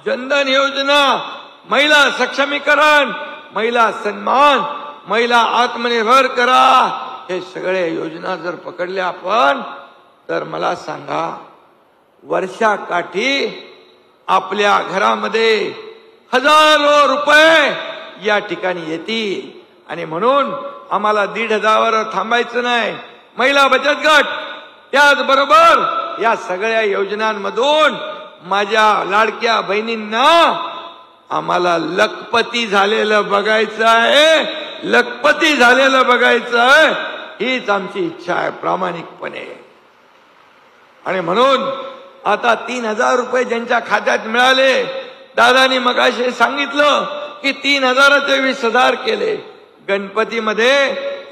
जनधन योजना, महिला सक्षमीकरण, महिला सन्मान, महिला आत्मनिर्भर करा, हे सगळे योजना जर पकडल्या आपण तर मला सांगा वर्षाकाठी आपल्या घरामध्ये हजारो रुपये या ठिकाणी येतील. आणि म्हणून आम्हाला 1,500 थांबायचं नाही. महिला बचत गट, त्याचबरोबर या सगळ्या योजनांमधून माझ्या लाडक्या बहिणींना आम्हाला लखपती झालेलं बघायचं आहे, लखपती झालेलं बघायचं आहे. हीच आमची इच्छा आहे प्रामाणिकपणे. आणि म्हणून आता 3,000 रुपये ज्यांच्या खात्यात मिळाले, दादानी मगाशी सांगितलं की 3,000चे 20,000 केले. गणपतीमध्ये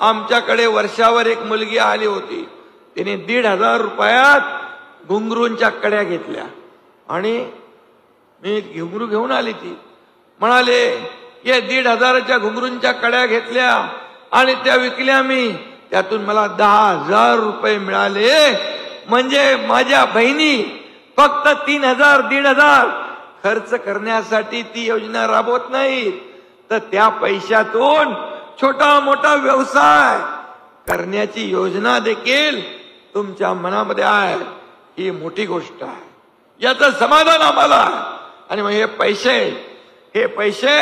आमच्याकडे वर्षावर एक मुलगी आली होती, तिने 1,500 रुपयात घुंगरूंच्या कड्या घेतल्या आणि मी घुंगरू घेऊन आली. ती म्हणाले ये 1,500च्या घुंगरूंच्या कड्या घेतल्या आणि त्या विकल्या मी, त्यातून मला 10,000 रुपये मिळाले. म्हणजे माझ्या बहिणी फक्त 3,000 1,500 खर्च करण्यासाठी ती योजना राबवत नाही, तर त्या पैशातून छोटा मोठा व्यवसाय करण्याची योजना देखील तुमच्या मनामध्ये आहे. ही मोठी गोष्ट आहे, याचं समाधान आम्हाला आहे. आणि मग हे पैसे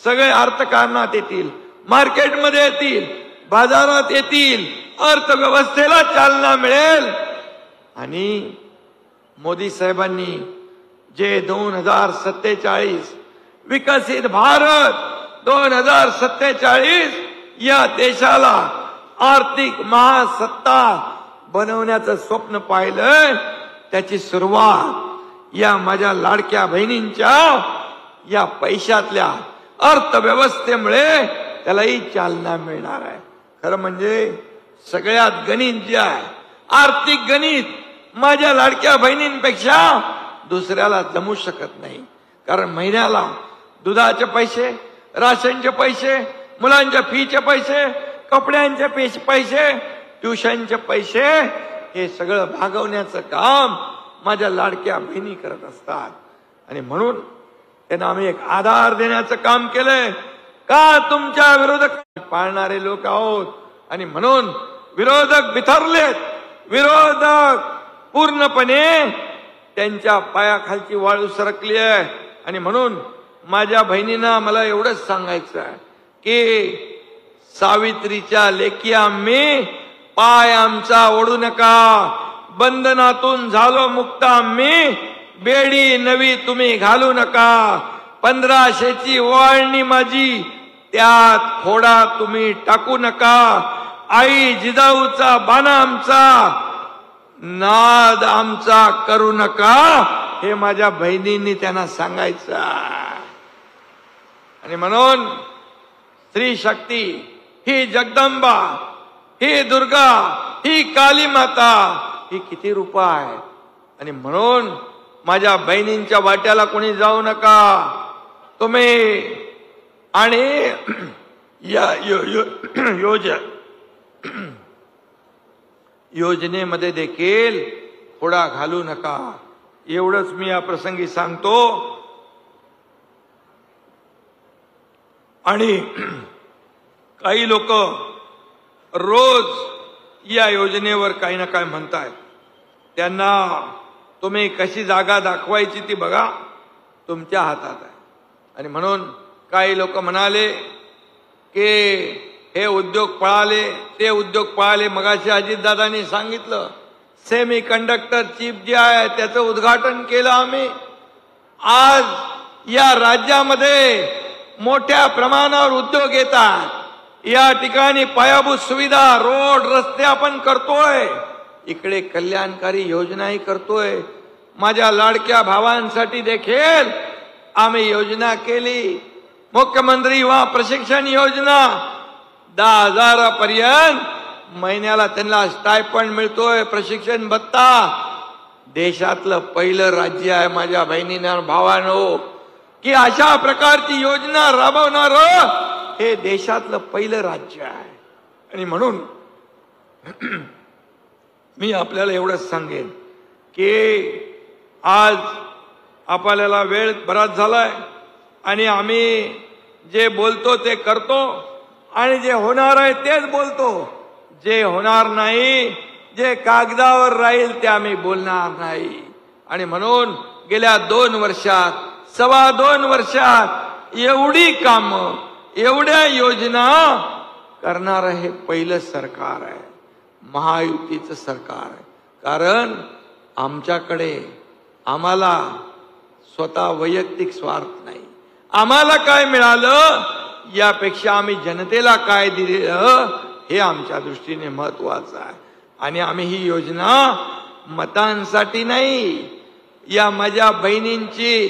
सगळे अर्थकारणात येतील, मार्केटमध्ये येतील, बाजारात येतील, अर्थव्यवस्थेला चालना मिळेल. आणि मोदी साहेबांनी जे 2047 विकसित भारत 2047 या देशाला आर्थिक महासत्ता बनवण्याचं स्वप्न पाहिलंय, त्याची सुरुवात या माझ्या लाडक्या बहिणींच्या या पैशातल्या अर्थव्यवस्थेमुळे त्यालाही चालना मिळणार आहे. खरं म्हणजे सगळ्यात गणित जे आहे, आर्थिक गणित, माझ्या लाडक्या बहिणींपेक्षा दुसऱ्याला जमू शकत नाही. कारण महिन्याला दुधाचे पैसे, राशनचे पैसे, मुलांच्या फीचे पैसे, कपड्यांचे पैसे, ट्युशनचे पैसे, हे सगळं भागवण्याचं काम माझ्या लाडक्या बहिणी करत असतात. आणि म्हणून त्यांना आम्ही एक आधार देण्याचं काम केलंय. का तुमच्या विरोधक पाळणारे लोक आहोत आणि म्हणून विरोधक बिथरलेत. विरोधक पूर्णपणे त्यांच्या पायाखालची वाळू सरकली आहे. आणि म्हणून माझ्या बहिणींना मला एवढंच सांगायचं आहे की सावित्रीच्या लेकी आम्ही, पाय आमचा ओढू नका. बंधनातून झालो मुक्त आम्ही, बेडी नवी तुम्ही घालू नका. 1500ची ओवाळणी माझी, त्यात खोडा तुम्ही टाकू नका. आई जिजाऊचा बाणा आमचा, नाद आमचा करू नका. हे माझ्या बहिणींनी त्यांना सांगायचं. आणि म्हणून स्त्री शक्ती, ही जगदंबा, ही दुर्गा, ही काली माता, ही किती रूप आहे. आणि म्हणून माझ्या बहिणींच्या वाट्याला कोणी जाऊ नका तुम्ही. आणि या योजनेमध्ये देखील खोडा घालू नका. एवढंच मी या प्रसंगी सांगतो. आणि काही लोक रोज या योजनेवर काही ना काय म्हणतायत. त्यांना तुम्ही कशी जागा दाखवायची ती बघा, तुमच्या हातात आहे. आणि म्हणून काही लोक म्हणाले की हे उद्योग पळाले, ते उद्योग पळाले. मगाशी अजितदादांनी सांगितलं सेमी कंडक्टर चिप जे आहे त्याचं उद्घाटन केलं आम्ही. आज या राज्यामध्ये मोठ्या प्रमाणावर उद्योग येतात. या ठिकाणी पायाभूत सुविधा, रोड, रस्ते आपण करतोय. इकडे कल्याणकारी योजनाही करतोय. माझ्या लाडक्या भावांसाठी देखील आम्ही योजना केली. मुख्यमंत्री युवा प्रशिक्षण योजना, 10,000 पर्यंत महिन्याला त्यांना स्टायपंड मिळतोय, प्रशिक्षण भत्ता. देशातलं पहिलं राज्य आहे माझ्या बहिणींना भावांनो की अशा प्रकारची योजना राबवणार हे देशातलं पहिलं राज्य आहे. आणि म्हणून मी आपल्याला एवढंच सांगेन की आज आपल्याला वेळ बराच झालाय आणि आम्ही जे बोलतो ते करतो आणि जे होणार आहे तेच बोलतो. जे होणार नाही, जे कागदावर राहील ते आम्ही बोलणार नाही. आणि म्हणून गेल्या 2 वर्षात, 2.25 वर्षात एवढी कामं, एवढ्या योजना करणारं हे पहिलं सरकार आहे, महायुतीचं सरकार आहे. कारण आम्हाला स्वतः वैयक्तिक स्वार्थ नाही. आम्हाला काय मिळालं यापेक्षा आम्ही जनतेला काय दिलं हे आमच्या दृष्टीने महत्वाचं आहे. आणि आम्ही ही योजना मतांसाठी नाही, या माझ्या बहिणींची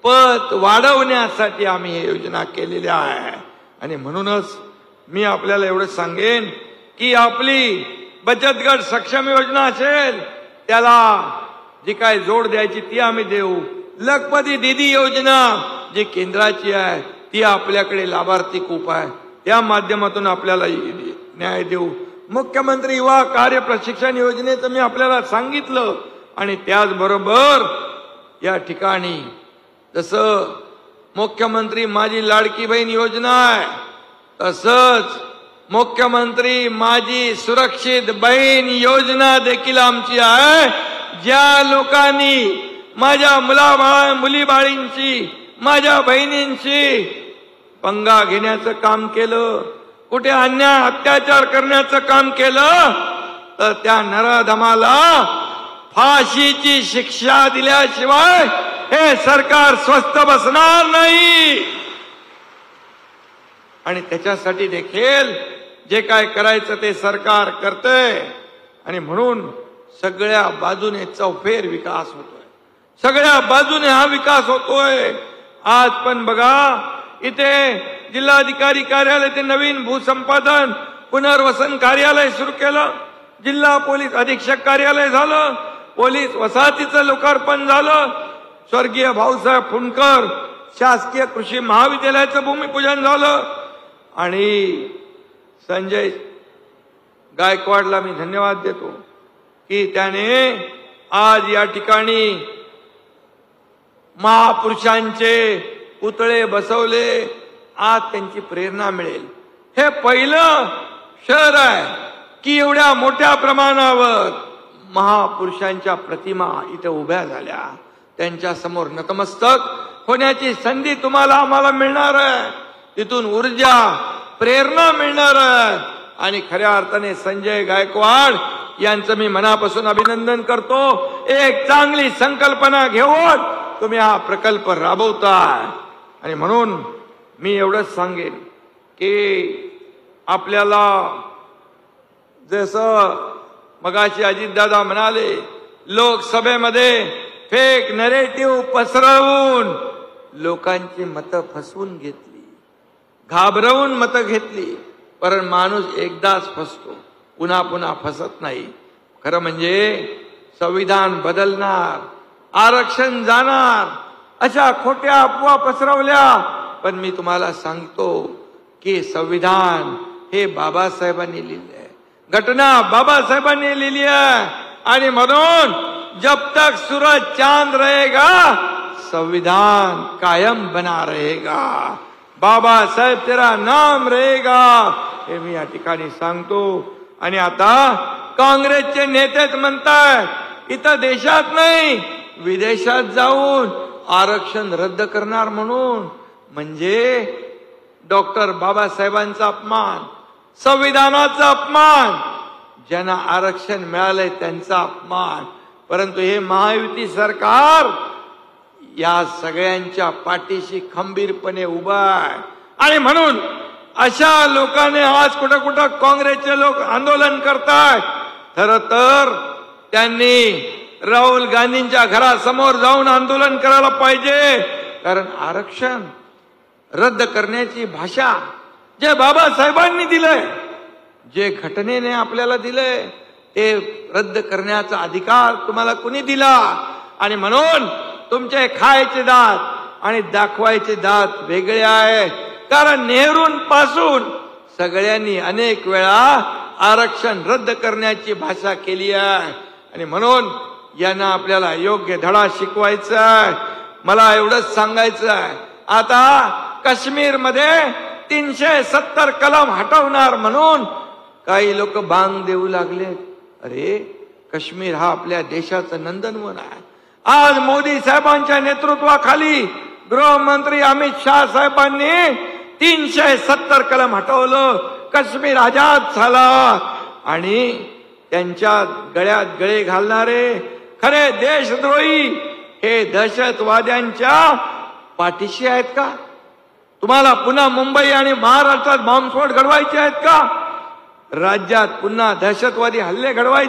पत वाढवण्यासाठी आम्ही ही योजना केलेली आहे. आणि म्हणूनच मी आपल्याला एवढं सांगेन की आपली बचत गट सक्षम योजना असेल त्याला जी काय जोड द्यायची ती आम्ही देऊ. लखपती दीदी योजना जी केंद्राची आहे ती आपल्याकडे लाभार्थी खूप आहे, त्या माध्यमातून आपल्याला न्याय देऊ. मुख्यमंत्री युवा कार्य प्रशिक्षण योजनेचं मी आपल्याला सांगितलं. आणि त्याचबरोबर या ठिकाणी जसं मुख्यमंत्री माझी लाडकी बहीण योजना आहे तसंच मुख्यमंत्री माझी सुरक्षित बहीण योजना देखील आमची आहे. ज्या लोकांनी माझ्या मुलीबाळींची, माझ्या बहिणींची पंगा घेण्याचं काम केलं, कुठे अन्याय अत्याचार करण्याचं काम केलं तर त्या नराधमाला फाशीची शिक्षा दिल्याशिवाय हे सरकार स्वस्थ बसणार नाही. आणि त्याच्यासाठी देखील जे काय करायचं ते सरकार करतंय. आणि म्हणून सगळ्या बाजूने चौफेर विकास होतोय, सगळ्या बाजूने हा विकास होतोय. आज पण बघा इथे जिल्हाधिकारी कार्यालय ते नवीन भूसंपादन पुनर्वसन कार्यालय सुरू केलं, जिल्हा पोलीस अधीक्षक कार्यालय झालं, पोलीस वसाहतीचं लोकार्पण झालं, स्वर्गीय भाऊसाहेब फुंडकर शासकीय कृषी महाविद्यालयाचं भूमिपूजन झालं. आणि संजय गायकवाडला मी धन्यवाद देतो की त्याने आज या ठिकाणी महापुरुषांचे पुतळे बसवले. आज त्यांची प्रेरणा मिळेल. हे पहिलं शहर आहे की एवढ्या मोठ्या प्रमाणावर महापुरुषांच्या प्रतिमा इथे उभ्या झाल्या. त्यांच्या समोर नतमस्तक होण्याची संधी तुम्हाला आम्हाला मिळणार आहे. तिथून ऊर्जा, प्रेरणा मिळणार आहे. आणि खऱ्या अर्थाने संजय गायकवाड यांचं मी मनापासून अभिनंदन करतो. एक चांगली संकल्पना घेऊन तुम्ही हा प्रकल्प राबवताय. आणि म्हणून मी एवढंच सांगेन की आपल्याला जसं मगाशी अजितदादा म्हणाले, लोकसभेमध्ये फेक नरेटिव्ह पसरवून लोकांची मतं फसवून घेतली, घाबरवून मतं घेतली. पण माणूस एकदाच फसतो, पुन्हा पुन्हा फसत नाही. खरं म्हणजे संविधान बदलणार, आरक्षण जाणार, अशा खोट्या अफवा पसरवल्या. पण मी तुम्हाला सांगतो की संविधान हे बाबासाहेबांनी लिहिले आहे, घटना बाबासाहेबांनी लिहिली आहे. आणि म्हणून जब तक सूरज चांद रहेगा संविधान कायम बना रहेगा, बाबा साहेब तेरा नाम रहेगा, हे मी या ठिकाणी सांगतो. आणि आता काँग्रेसचे नेतेच म्हणतायत इथं देशात नाही विदेशात जाऊन आरक्षण रद्द करणार म्हणून. म्हणजे डॉक्टर बाबासाहेबांचा अपमान, संविधानाचा अपमान, ज्यांना आरक्षण मिळालंय त्यांचा अपमान. परंतु हे महायुती सरकार या सगळ्यांच्या पाठीशी खंबीरपणे उभा आहे. आणि म्हणून अशा लोकांनी आज कुठं कुठं काँग्रेसचे लोक आंदोलन करतात. खरं तर त्यांनी राहुल गांधींच्या घरासमोर जाऊन आंदोलन करायला पाहिजे. कारण आरक्षण रद्द करण्याची भाषा जे बाबासाहेबांनी दिलंय, जे घटनेने आपल्याला दिलंय, ते रद्द करण्याचा अधिकार तुम्हाला कुणी दिला. आणि म्हणून तुमचे खायचे दात आणि दाखवायचे दात वेगळे आहे. कारण नेहरूंपासून सगळ्यांनी अनेक वेळा आरक्षण रद्द करण्याची भाषा केली आहे. आणि म्हणून यांना आपल्याला योग्य धडा शिकवायचा आहे. मला एवढंच सांगायचं आहे, आता काश्मीर मध्ये 370 कलम हटवणार म्हणून काही लोक बांग देऊ लागले. अरे काश्मीर हा आपल्या देशाचं नंदनवन आहे. आज मोदी साहेबांच्या नेतृत्वाखाली गृहमंत्री अमित शाह साहेबांनी 370 कलम हटवलं, काश्मीर आजाद झाला. आणि त्यांच्या गळ्यात गळे घालणारे खरे देशद्रोही हे दहशतवाद्यांच्या पाठीशी आहेत का? तुम्हाला पुन्हा मुंबई आणि महाराष्ट्रात बॉम्बस्फोट घडवायचे आहेत का? राज्यात पुन्हा दहशतवादी हल्ले घडवायचे